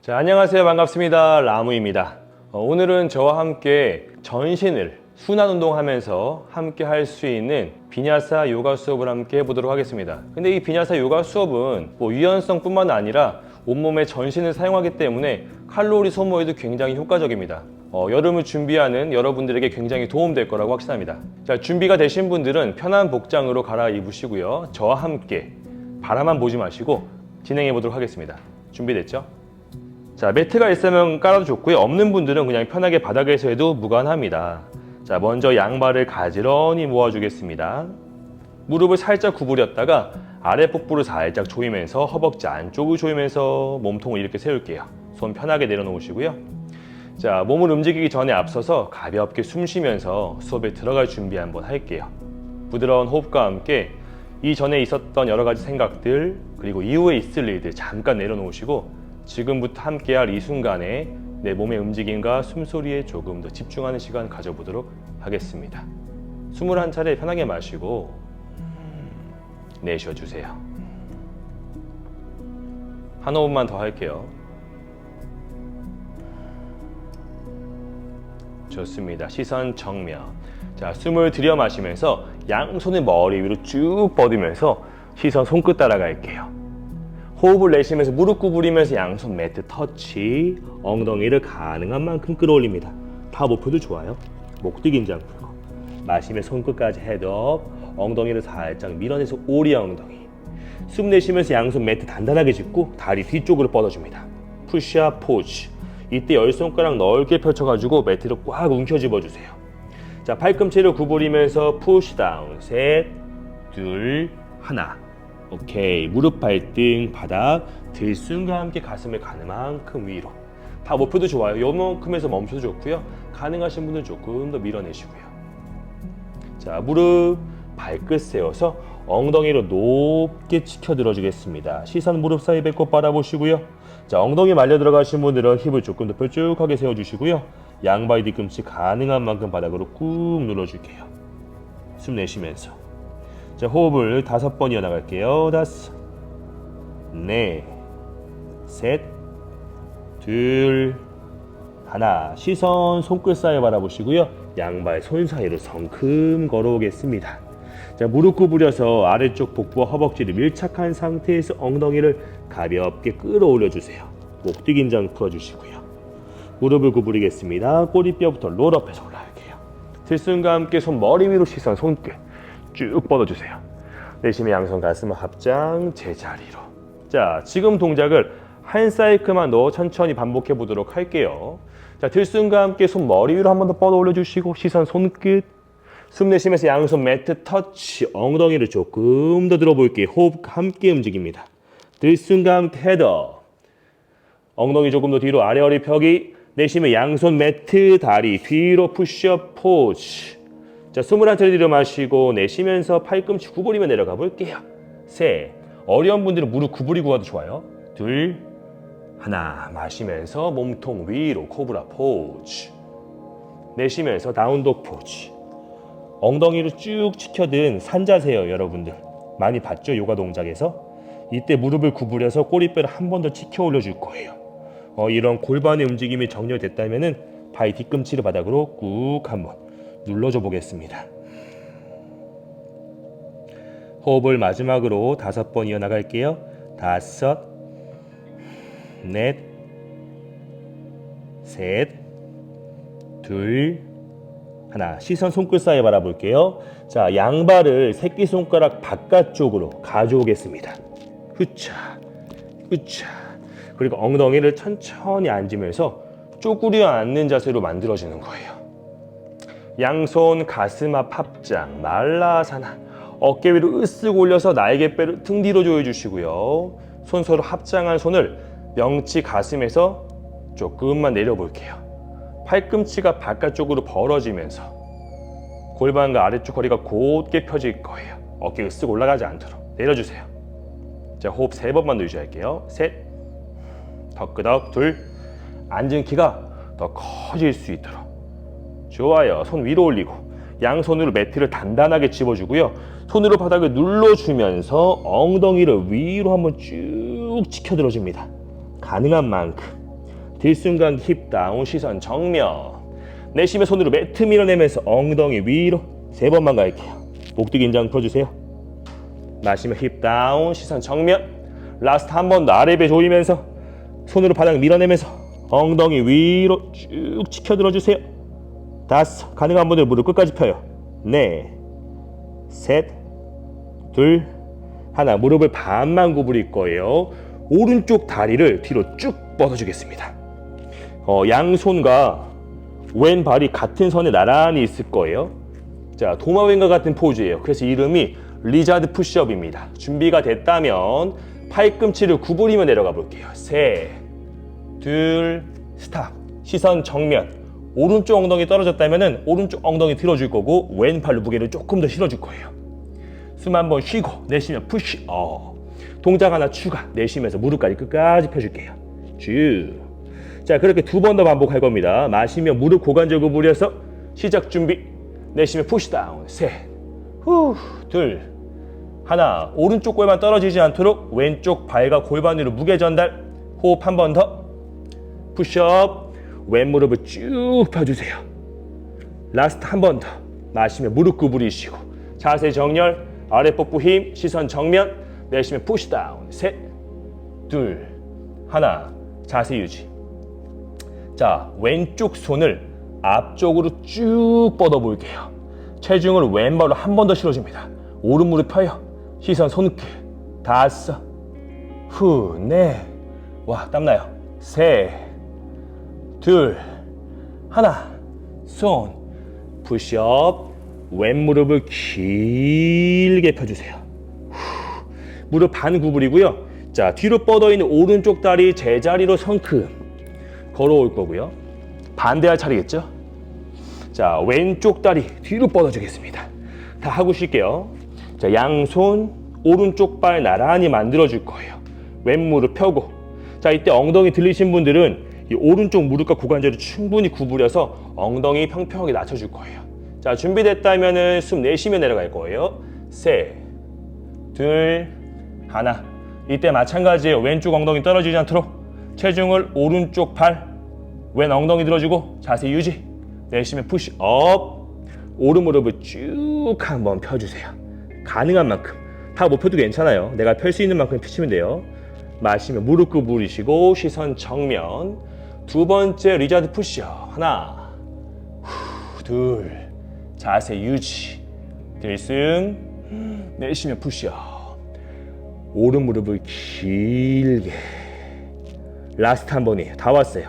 자, 안녕하세요. 반갑습니다. 라무입니다. 오늘은 저와 함께 전신을 순환 운동하면서 함께 할 수 있는 비냐사 요가 수업을 함께 해보도록 하겠습니다. 근데 이 비냐사 요가 수업은 유연성뿐만 아니라 온몸의 전신을 사용하기 때문에 칼로리 소모에도 굉장히 효과적입니다. 여름을 준비하는 여러분들에게 굉장히 도움될 거라고 확신합니다. 자, 준비가 되신 분들은 편한 복장으로 갈아입으시고요. 저와 함께 바라만 보지 마시고 진행해 보도록 하겠습니다. 준비됐죠? 자, 매트가 있으면 깔아도 좋고요. 없는 분들은 그냥 편하게 바닥에서 해도 무관합니다. 자, 먼저 양발을 가지런히 모아주겠습니다. 무릎을 살짝 구부렸다가 아랫복부를 살짝 조이면서 허벅지 안쪽을 조이면서 몸통을 이렇게 세울게요. 손 편하게 내려놓으시고요. 자, 몸을 움직이기 전에 앞서서 가볍게 숨 쉬면서 수업에 들어갈 준비 한번 할게요. 부드러운 호흡과 함께 이전에 있었던 여러 가지 생각들 그리고 이후에 있을 일들 잠깐 내려놓으시고 지금부터 함께할 이 순간에 내 몸의 움직임과 숨소리에 조금 더 집중하는 시간 가져보도록 하겠습니다. 숨을 한 차례 편하게 마시고 내쉬어주세요. 한 호흡만 더 할게요. 좋습니다. 시선 정면. 자, 숨을 들여 마시면서 양손을 머리 위로 쭉 뻗으면서 시선 손끝 따라갈게요. 호흡을 내쉬면서 무릎 구부리면서 양손 매트 터치, 엉덩이를 가능한 만큼 끌어올립니다. 다 목표도 좋아요. 목뒤 긴장 풀고 마시면 손끝까지 헤드업, 엉덩이를 살짝 밀어내서 오리 엉덩이. 숨 내쉬면서 양손 매트 단단하게 짚고 다리 뒤쪽으로 뻗어줍니다. 푸시업 포즈. 이때 열 손가락 넓게 펼쳐가지고 매트를 꽉 움켜 집어주세요. 자, 팔꿈치를 구부리면서 푸시 다운. 셋, 둘, 하나. 오케이. 무릎 발등 바닥 들숨과 함께 가슴을 가는 만큼 위로. 다 목표도 좋아요. 요만큼에서 멈춰도 좋고요. 가능하신 분들 조금 더 밀어내시고요. 자, 무릎 발끝 세워서 엉덩이로 높게 치켜 들어주겠습니다. 시선 무릎 사이 배꼽 바라보시고요. 자, 엉덩이 말려 들어가신 분들은 힙을 조금 더 뾰족하게 세워주시고요. 양발 뒤꿈치 가능한 만큼 바닥으로 꾹 눌러줄게요. 숨 내쉬면서. 자, 호흡을 5번 이어나갈게요. 5, 넷, 셋, 둘, 하나. 시선 손끝 사이 바라보시고요. 양발 손 사이로 성큼 걸어오겠습니다. 자, 무릎 구부려서 아래쪽 복부와 허벅지를 밀착한 상태에서 엉덩이를 가볍게 끌어올려 주세요. 목뒤 긴장 풀어주시고요. 무릎을 구부리겠습니다. 꼬리뼈부터 롤업해서 올라갈게요. 들숨과 함께 손 머리 위로 시선 손끝 쭉 뻗어주세요. 내쉬면 양손 가슴 합장 제자리로. 자, 지금 동작을 한 사이클만 더 천천히 반복해 보도록 할게요. 자, 들숨과 함께 손 머리 위로 한 번 더 뻗어 올려주시고 시선 손끝. 숨 내쉬면서 양손 매트 터치. 엉덩이를 조금 더 들어볼게요. 호흡 함께 움직입니다. 들숨과 함께 헤더. 엉덩이 조금 더 뒤로 아래 허리 펴기. 내쉬면 양손 매트 다리 뒤로 푸시업 포즈. 자, 숨을 한 차례 들여 마시고 내쉬면서 팔꿈치 구부리며 내려가 볼게요. 셋. 어려운 분들은 무릎 구부리고 가도 좋아요. 둘, 하나. 마시면서 몸통 위로 코브라 포즈. 내쉬면서 다운독 포즈. 엉덩이를 쭉 치켜든 산자세요, 여러분들. 많이 봤죠? 요가 동작에서. 이때 무릎을 구부려서 꼬리뼈를 한 번 더 치켜 올려줄 거예요. 이런 골반의 움직임이 정렬됐다면 발 뒤꿈치를 바닥으로 꾹 한번 눌러줘 보겠습니다. 호흡을 마지막으로 5번 이어나갈게요. 5, 넷, 셋, 둘, 하나. 시선 손끝 사이 바라볼게요. 자, 양발을 새끼손가락 바깥쪽으로 가져오겠습니다. 후차, 후차. 그리고 엉덩이를 천천히 앉으면서 쪼그려 앉는 자세로 만들어지는 거예요. 양손 가슴 앞 합장, 말라사나. 어깨 위로 으쓱 올려서 날개뼈를 등 뒤로 조여주시고요. 손 서로 합장한 손을 명치 가슴에서 조금만 내려볼게요. 팔꿈치가 바깥쪽으로 벌어지면서 골반과 아래쪽 허리가 곧게 펴질 거예요. 어깨 으쓱 올라가지 않도록 내려주세요. 자, 호흡 3번만 더 유지할게요. 셋, 더 끄덕, 둘. 앉은 키가 더 커질 수 있도록. 좋아요. 손 위로 올리고 양손으로 매트를 단단하게 집어주고요. 손으로 바닥을 눌러주면서 엉덩이를 위로 한번 쭉 치켜 들어줍니다. 가능한 만큼. 뒷순간 힙 다운, 시선 정면. 내쉬며 손으로 매트 밀어내면서 엉덩이 위로 3번만 갈게요. 목뒤 긴장 풀어주세요. 마시며 힙 다운, 시선 정면. 라스트 한 번 더 아래 배 조이면서 손으로 바닥 밀어내면서 엉덩이 위로 쭉 치켜 들어주세요. 5, 가능한 분들 무릎 끝까지 펴요. 4, 셋, 둘, 하나. 무릎을 반만 구부릴 거예요. 오른쪽 다리를 뒤로 쭉 뻗어주겠습니다. 양손과 왼발이 같은 선에 나란히 있을 거예요. 자, 도마뱀과 같은 포즈예요. 그래서 이름이 리자드 푸시업입니다. 준비가 됐다면 팔꿈치를 구부리며 내려가 볼게요. 3, 2, 스탑. 시선 정면. 오른쪽 엉덩이 떨어졌다면 오른쪽 엉덩이 들어줄 거고 왼팔로 무게를 조금 더 실어줄 거예요. 숨 한번 쉬고 내쉬며 푸시업. 동작 하나 추가. 내쉬면서 무릎까지 끝까지 펴줄게요. 쭉. 자, 그렇게 2번 더 반복할 겁니다. 마시며 무릎 고관절 구부려서 시작 준비. 내쉬며 푸시다운. 3, 후, 2, 하나. 오른쪽 골반 떨어지지 않도록 왼쪽 발과 골반으로 무게 전달. 호흡 한 번 더. 푸시업. 왼 무릎을 쭉 펴주세요. 라스트 한 번 더. 마시며 무릎 구부리시고 자세 정렬. 아래 복부 힘. 시선 정면. 내쉬며 푸시다운. 3, 2, 하나. 자세 유지. 자, 왼쪽 손을 앞쪽으로 쭉 뻗어 볼게요. 체중을 왼발로 한 번 더 실어줍니다. 오른 무릎 펴요. 시선 손끝. 5, 후, 4. 와, 땀나요. 3, 2, 하나. 손. 푸시업. 왼 무릎을 길게 펴주세요. 후, 무릎 반 구부리고요. 자, 뒤로 뻗어 있는 오른쪽 다리 제자리로 성큼 걸어올 거고요. 반대할 차례겠죠? 자, 왼쪽 다리 뒤로 뻗어주겠습니다. 다 하고 쉴게요. 자, 양손 오른쪽 발 나란히 만들어줄 거예요. 왼 무릎 펴고. 자, 이때 엉덩이 들리신 분들은 이 오른쪽 무릎과 고관절을 충분히 구부려서 엉덩이 평평하게 낮춰줄 거예요. 자, 준비됐다면 숨 내쉬며 내려갈 거예요. 3, 2, 하나. 이때 마찬가지예요. 왼쪽 엉덩이 떨어지지 않도록 체중을 오른쪽 발, 왼 엉덩이 들어주고 자세 유지. 내쉬면 푸시업. 오른 무릎을 쭉 한번 펴주세요. 가능한 만큼. 다 못 펴도 괜찮아요. 내가 펼 수 있는 만큼 펴시면 돼요. 마시면 무릎 구부리시고 시선 정면. 2번째 리자드 푸시업. 하나, 후, 2, 자세 유지. 들숨. 내쉬면 푸시업. 오른 무릎을 길게. 라스트 한 번이에요. 다 왔어요.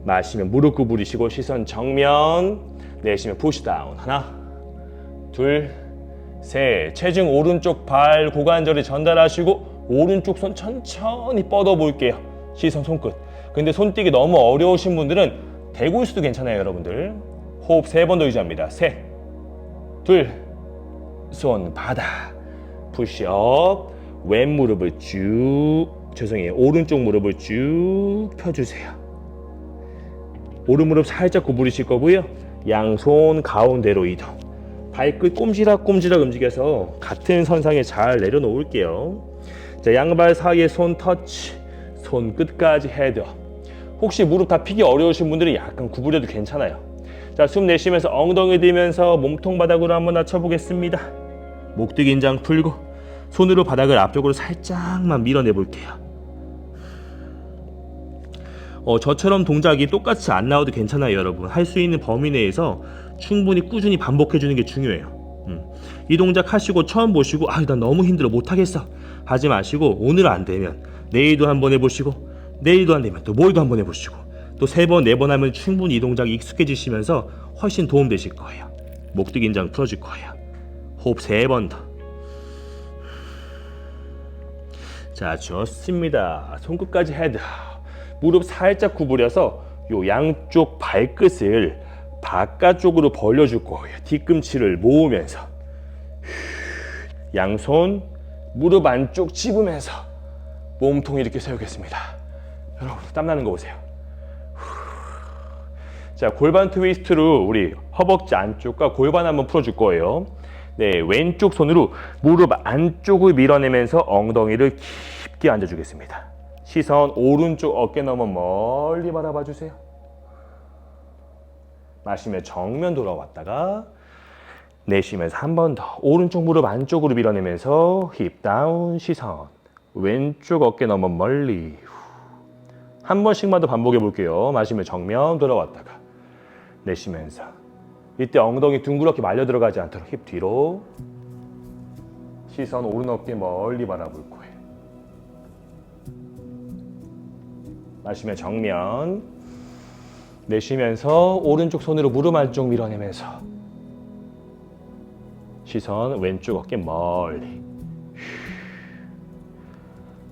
마시면 무릎 구부리시고 시선 정면. 내쉬면 푸시다운. 하나, 둘, 셋. 체중 오른쪽 발 고관절에 전달하시고 오른쪽 손 천천히 뻗어 볼게요. 시선 손끝. 근데 손뛰기 너무 어려우신 분들은 대고 있어도 괜찮아요, 여러분들. 호흡 3번 더 유지합니다. 3, 2, 손 바닥. 푸시업. 왼 무릎을 쭉, 죄송해요. 오른쪽 무릎을 쭉 펴주세요. 오른 무릎 살짝 구부리실 거고요. 양손 가운데로 이동. 발끝 꼼지락꼼지락 움직여서 같은 선상에 잘 내려놓을게요. 자, 양발 사이에 손 터치. 손 끝까지 헤드업. 혹시 무릎 다 펴기 어려우신 분들은 약간 구부려도 괜찮아요. 자, 숨 내쉬면서 엉덩이 들면서 몸통 바닥으로 한번 낮춰보겠습니다. 목뒤 긴장 풀고 손으로 바닥을 앞쪽으로 살짝만 밀어내 볼게요. 저처럼 동작이 똑같이 안 나와도 괜찮아요, 여러분. 할 수 있는 범위 내에서 충분히 꾸준히 반복해 주는 게 중요해요. 이 동작 하시고 처음 보시고 난 너무 힘들어 못하겠어 하지 마시고, 오늘 안 되면 내일도 한번 해보시고, 내일도 안 되면 또 모레도 한번 해보시고, 또 3번, 4번 하면 충분히 이 동작이 익숙해지시면서 훨씬 도움되실 거예요. 목뒤 긴장 풀어줄 거예요. 호흡 3번 더. 자, 좋습니다. 손끝까지 헤드. 무릎 살짝 구부려서 요 양쪽 발끝을 바깥쪽으로 벌려줄 거예요. 뒤꿈치를 모으면서 양손 무릎 안쪽 찝으면서 몸통 이렇게 세우겠습니다. 여러분 땀나는 거 보세요. 자, 골반 트위스트로 우리 허벅지 안쪽과 골반 한번 풀어줄 거예요. 네, 왼쪽 손으로 무릎 안쪽을 밀어내면서 엉덩이를 깊게 앉아주겠습니다. 시선 오른쪽 어깨 너머 멀리 바라봐 주세요. 마시며 정면 돌아왔다가 내쉬면서 한 번 더 오른쪽 무릎 안쪽으로 밀어내면서 힙 다운 시선 왼쪽 어깨 너머 멀리 한 번씩만 더 반복해 볼게요. 마시며 정면 돌아왔다가 내쉬면서 이때 엉덩이 둥그렇게 말려 들어가지 않도록 힙 뒤로 시선 오른 어깨 멀리 바라볼 거예요. 마시며 정면 내쉬면서 오른쪽 손으로 무릎 안쪽 밀어내면서 시선 왼쪽 어깨 멀리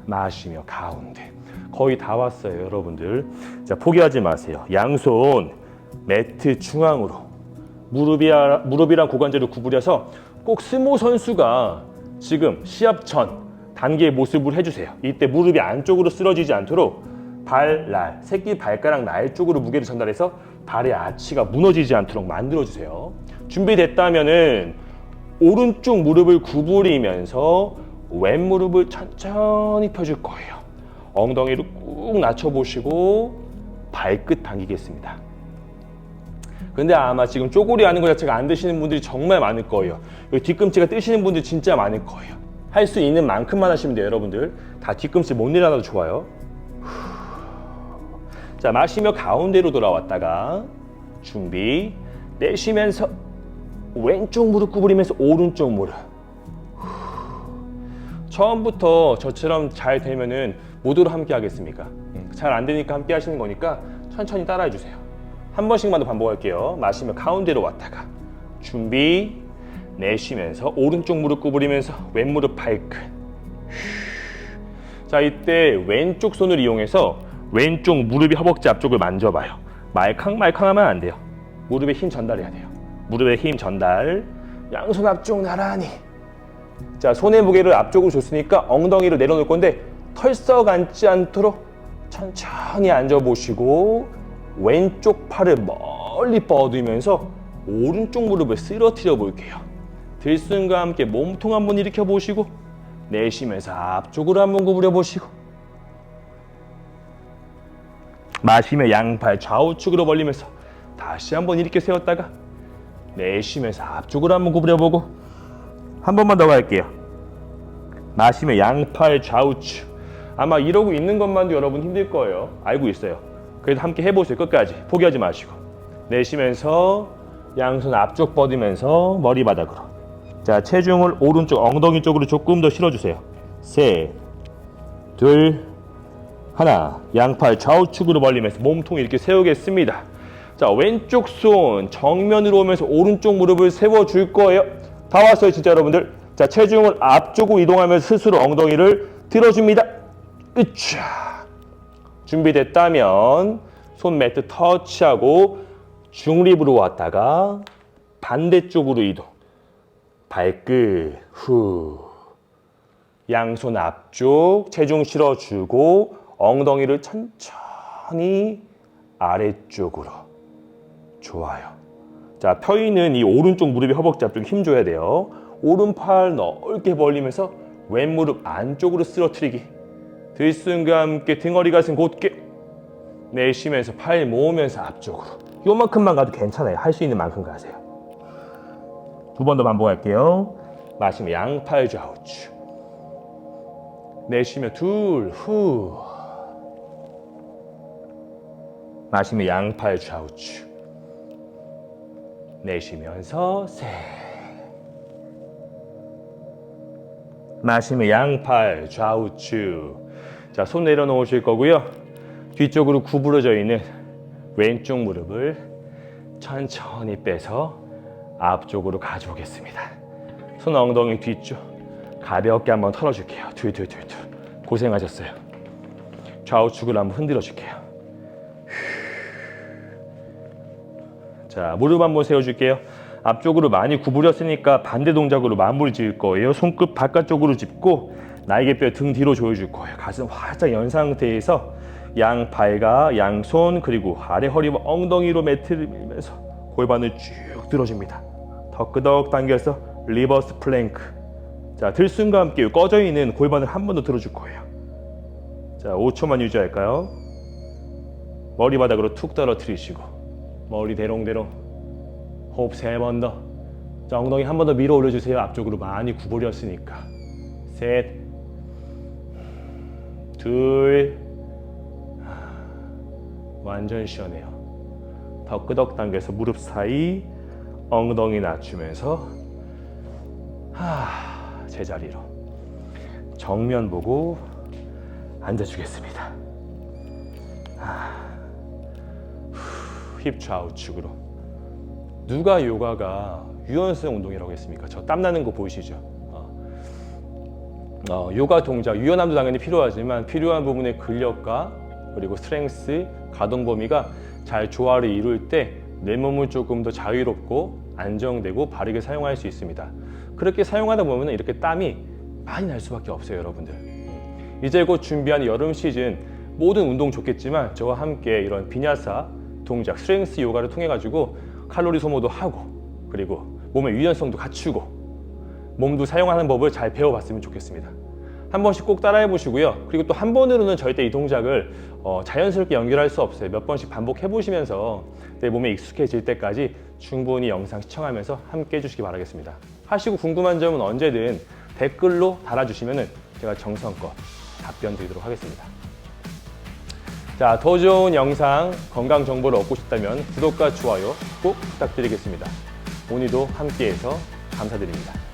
마시며 가운데 거의 다 왔어요 여러분들. 자 포기하지 마세요. 양손 매트 중앙으로 무릎이랑 고관절을 구부려서 꼭 스모 선수가 지금 시합 전 단계의 모습을 해주세요. 이때 무릎이 안쪽으로 쓰러지지 않도록 발, 새끼 발가락 날 쪽으로 무게를 전달해서 발의 아치가 무너지지 않도록 만들어주세요. 준비됐다면은 오른쪽 무릎을 구부리면서 왼 무릎을 천천히 펴줄 거예요. 엉덩이를 꾹 낮춰보시고 발끝 당기겠습니다. 근데 아마 지금 쪼고리 하는 거 자체가 안 되시는 분들이 정말 많을 거예요. 여기 뒤꿈치가 뜨시는 분들 진짜 많을 거예요. 할 수 있는 만큼만 하시면 돼요 여러분들. 다 뒤꿈치 못 일어나도 좋아요. 자 마시며 가운데로 돌아왔다가 준비 내쉬면서 왼쪽 무릎 구부리면서 오른쪽 무릎 처음부터 저처럼 잘 되면은 모두로 함께 하겠습니까? 잘 안 되니까 함께 하시는 거니까 천천히 따라해 주세요. 한 번씩만 더 반복할게요. 마시며 가운데로 왔다가 준비 내쉬면서 오른쪽 무릎 구부리면서 왼 무릎 발끝 자 이때 왼쪽 손을 이용해서 왼쪽 무릎이 허벅지 앞쪽을 만져봐요. 말캉말캉하면 안 돼요. 무릎에 힘 전달해야 돼요. 무릎에 힘 전달 양손 앞쪽 나란히 자 손의 무게를 앞쪽으로 줬으니까 엉덩이를 내려놓을 건데 털썩 앉지 않도록 천천히 앉아보시고 왼쪽 팔을 멀리 뻗으면서 오른쪽 무릎을 쓰러뜨려 볼게요. 들숨과 함께 몸통 한번 일으켜 보시고 내쉬면서 앞쪽으로 한번 구부려 보시고 마시며 양팔 좌우측으로 벌리면서 다시 한번 일으켜 세웠다가 내쉬면서 앞쪽으로 한번 구부려보고 한 번만 더 갈게요. 마시며 양팔 좌우측 아마 이러고 있는 것만도 여러분 힘들 거예요. 알고 있어요. 그래도 함께 해보세요. 끝까지 포기하지 마시고 내쉬면서 양손 앞쪽 뻗으면서 머리바닥으로 자 체중을 오른쪽 엉덩이 쪽으로 조금 더 실어주세요. 셋, 둘, 하나 양팔 좌우측으로 벌리면서 몸통 이렇게 세우겠습니다. 자 왼쪽 손 정면으로 오면서 오른쪽 무릎을 세워줄 거예요. 다 왔어요 진짜 여러분들. 자 체중을 앞쪽으로 이동하면서 스스로 엉덩이를 들어줍니다. 으쌰. 준비됐다면 손 매트 터치하고 중립으로 왔다가 반대쪽으로 이동. 발끝 후 양손 앞쪽 체중 실어주고 엉덩이를 천천히 아래쪽으로 좋아요. 자 펴있는 이 오른쪽 무릎이 허벅지 앞쪽에 힘줘야 돼요. 오른팔 넓게 벌리면서 왼 무릎 안쪽으로 쓰러뜨리기 들숨과 함께 등허리 가슴 곧게 내쉬면서 팔 모으면서 앞쪽으로 요만큼만 가도 괜찮아요. 할 수 있는 만큼 가세요. 두 번 더 반복할게요. 마시며 양팔 좌우측 내쉬며 둘 후 마시며 양팔 좌우측 내쉬면서 셋 마시며 양팔 좌우측 자 손 내려놓으실 거고요. 뒤쪽으로 구부러져 있는 왼쪽 무릎을 천천히 빼서 앞쪽으로 가져오겠습니다. 손 엉덩이 뒤쪽 가볍게 한번 털어줄게요. 둘둘둘둘 고생하셨어요. 좌우측으로 한번 흔들어 줄게요. 자 무릎 한번 세워줄게요. 앞쪽으로 많이 구부렸으니까 반대 동작으로 마무리 지을 거예요. 손끝 바깥쪽으로 짚고 날개뼈 등 뒤로 조여줄 거예요. 가슴 활짝 연 상태에서 양발과 양손 그리고 아래 허리와 엉덩이로 매트를 밀면서 골반을 쭉 들어줍니다. 더 끄덕 당겨서 리버스 플랭크. 자 들숨과 함께 꺼져 있는 골반을 한 번 더 들어줄 거예요. 자, 5초만 유지할까요? 머리 바닥으로 툭 떨어뜨리시고 머리 대롱대롱. 호흡 3번 더. 자, 엉덩이 한 번 더 밀어 올려주세요. 앞쪽으로 많이 구부렸으니까. 셋, 둘, 완전 시원해요. 더 끄덕 당겨서 무릎 사이 엉덩이 낮추면서 제자리로 정면 보고 앉아주겠습니다. 힙 좌우측으로. 누가 요가가 유연성 운동이라고 했습니까? 저 땀나는 거 보이시죠? 요가 동작, 유연함도 당연히 필요하지만 필요한 부분의 근력과 그리고 스트렝스, 가동 범위가 잘 조화를 이룰 때 내 몸을 조금 더 자유롭고 안정되고 바르게 사용할 수 있습니다. 그렇게 사용하다 보면 이렇게 땀이 많이 날 수밖에 없어요, 여러분들. 이제 곧 준비하는 여름 시즌 모든 운동 좋겠지만 저와 함께 이런 비냐사 동작, 스트렝스 요가를 통해 가지고 칼로리 소모도 하고 그리고 몸의 유연성도 갖추고 몸도 사용하는 법을 잘 배워봤으면 좋겠습니다. 한 번씩 꼭 따라해 보시고요. 그리고 또 한 번으로는 절대 이 동작을 자연스럽게 연결할 수 없어요. 몇 번씩 반복해 보시면서 내 몸에 익숙해질 때까지 충분히 영상 시청하면서 함께 해주시기 바라겠습니다. 하시고 궁금한 점은 언제든 댓글로 달아주시면 제가 정성껏 답변 드리도록 하겠습니다. 자, 더 좋은 영상, 건강 정보를 얻고 싶다면 구독과 좋아요 꼭 부탁드리겠습니다. 오늘도 함께해서 감사드립니다.